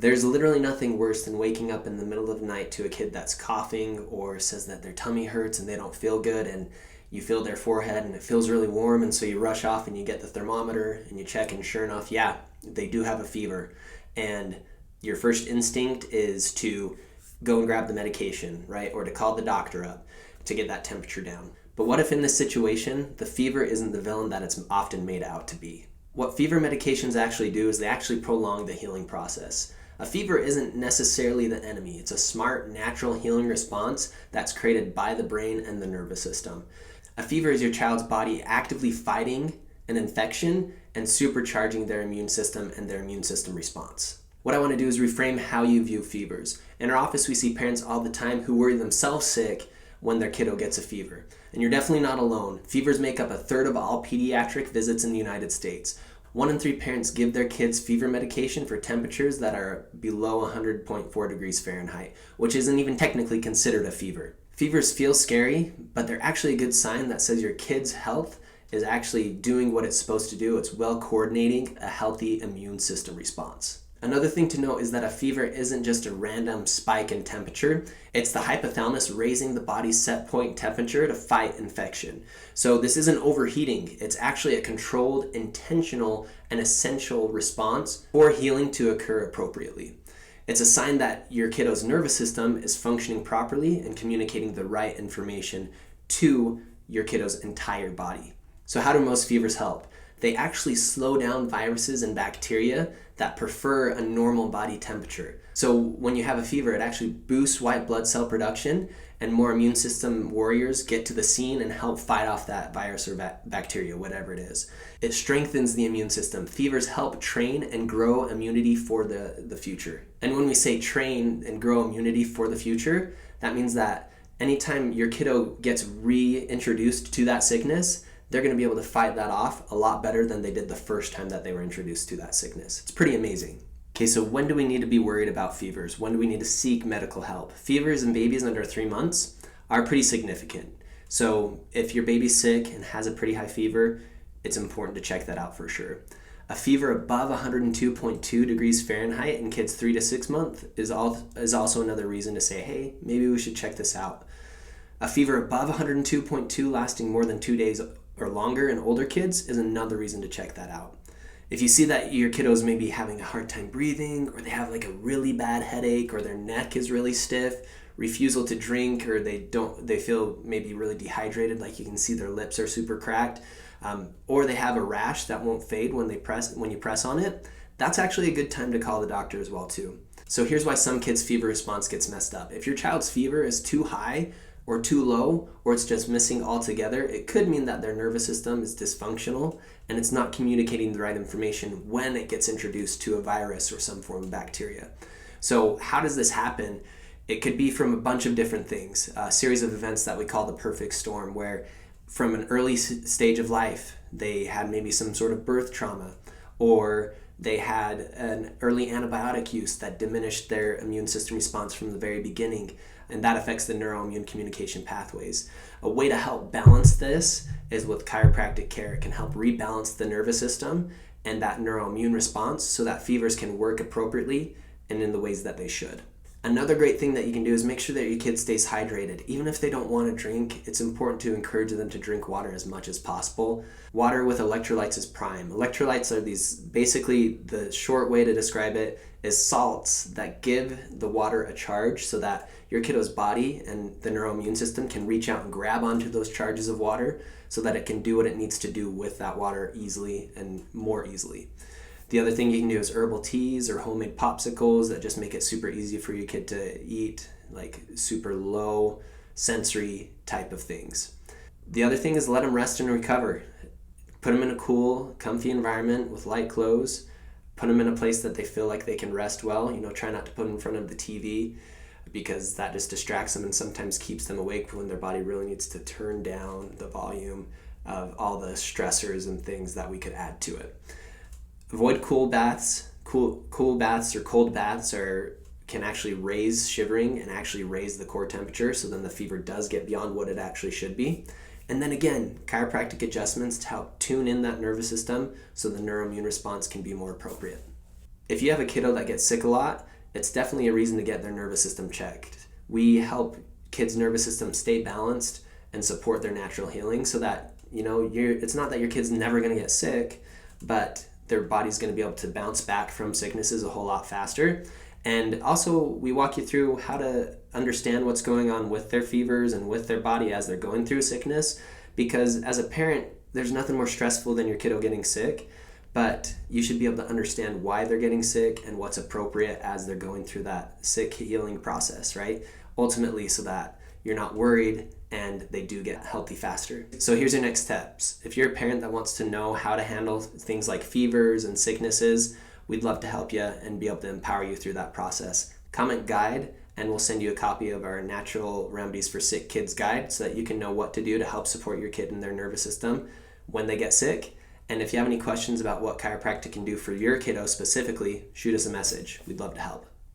There's literally nothing worse than waking up in the middle of the night to a kid that's coughing or says that their tummy hurts and they don't feel good, and you feel their forehead and it feels really warm, and so you rush off and you get the thermometer and you check, and sure enough, yeah, they do have a fever. And your first instinct is to go and grab the medication, right? Or to call the doctor up to get that temperature down. But what if in this situation, the fever isn't the villain that it's often made out to be? What fever medications actually do is they actually prolong the healing process. A fever isn't necessarily the enemy. It's a smart, natural healing response that's created by the brain and the nervous system. A fever is your child's body actively fighting an infection and supercharging their immune system and their immune system response. What I want to do is reframe how you view fevers. In our office, we see parents all the time who worry themselves sick when their kiddo gets a fever. And you're definitely not alone. Fevers make up a third of all pediatric visits in the United States. 1 in 3 parents give their kids fever medication for temperatures that are below 100.4 degrees Fahrenheit, which isn't even technically considered a fever. Fevers feel scary, but they're actually a good sign that says your kid's health is actually doing what it's supposed to do. It's well coordinating a healthy immune system response. Another thing to note is that a fever isn't just a random spike in temperature. It's the hypothalamus raising the body's set point temperature to fight infection. So this isn't overheating. It's actually a controlled, intentional, and essential response for healing to occur appropriately. It's a sign that your kiddo's nervous system is functioning properly and communicating the right information to your kiddo's entire body. So how do most fevers help? They actually slow down viruses and bacteria that prefer a normal body temperature. So when you have a fever, it actually boosts white blood cell production, and more immune system warriors get to the scene and help fight off that virus or bacteria, whatever it is. It strengthens the immune system. Fevers help train and grow immunity for the future. And when we say train and grow immunity for the future, that means that anytime your kiddo gets reintroduced to that sickness, they're going to be able to fight that off a lot better than they did the first time that they were introduced to that sickness. It's pretty amazing. Okay, so when do we need to be worried about fevers? When do we need to seek medical help? Fevers in babies under 3 months are pretty significant. So if your baby's sick and has a pretty high fever, it's important to check that out for sure. A fever above 102.2 degrees Fahrenheit in kids 3 to 6 months is also another reason to say, hey, maybe we should check this out. A fever above 102.2 lasting more than 2 days or longer in older kids is another reason to check that out. If you see that your kiddos may be having a hard time breathing, or they have like a really bad headache, or their neck is really stiff, refusal to drink, or they feel maybe really dehydrated, like you can see their lips are super cracked, or they have a rash that won't fade when you press on it, that's actually a good time to call the doctor as well too. So here's why some kids' fever response gets messed up. If your child's fever is too high or too low, or it's just missing altogether, it could mean that their nervous system is dysfunctional and it's not communicating the right information when it gets introduced to a virus or some form of bacteria. So how does this happen? It could be from a bunch of different things, a series of events that we call the perfect storm, where from an early stage of life, they had maybe some sort of birth trauma, or they had an early antibiotic use that diminished their immune system response from the very beginning, and that affects the neuroimmune communication pathways. A way to help balance this is with chiropractic care. It can help rebalance the nervous system and that neuroimmune response so that fevers can work appropriately and in the ways that they should. Another great thing that you can do is make sure that your kid stays hydrated. Even if they don't want to drink, it's important to encourage them to drink water as much as possible. Water with electrolytes is prime. Electrolytes are basically the short way to describe it is salts that give the water a charge so that your kiddo's body and the neuroimmune system can reach out and grab onto those charges of water so that it can do what it needs to do with that water easily and more easily. The other thing you can do is herbal teas or homemade popsicles that just make it super easy for your kid to eat, like super low sensory type of things. The other thing is let them rest and recover. Put them in a cool, comfy environment with light clothes. Put them in a place that they feel like they can rest well. Try not to put them in front of the TV because that just distracts them and sometimes keeps them awake when their body really needs to turn down the volume of all the stressors and things that we could add to it. Avoid cool baths. Cool baths or cold baths can actually raise shivering and actually raise the core temperature, so then the fever does get beyond what it actually should be. And then again, chiropractic adjustments to help tune in that nervous system so the neuroimmune response can be more appropriate. If you have a kiddo that gets sick a lot, it's definitely a reason to get their nervous system checked. We help kids' nervous system stay balanced and support their natural healing so that, it's not that your kid's never going to get sick, but their body's going to be able to bounce back from sicknesses a whole lot faster. And also, we walk you through how to understand what's going on with their fevers and with their body as they're going through sickness, because as a parent, there's nothing more stressful than your kiddo getting sick, but you should be able to understand why they're getting sick and what's appropriate as they're going through that sick healing process, right? Ultimately, so that you're not worried and they do get healthy faster. So here's your next steps. If you're a parent that wants to know how to handle things like fevers and sicknesses, we'd love to help you and be able to empower you through that process. Comment guide and we'll send you a copy of our Natural Remedies for Sick Kids guide so that you can know what to do to help support your kid and their nervous system when they get sick. And if you have any questions about what chiropractic can do for your kiddo specifically, shoot us a message. We'd love to help.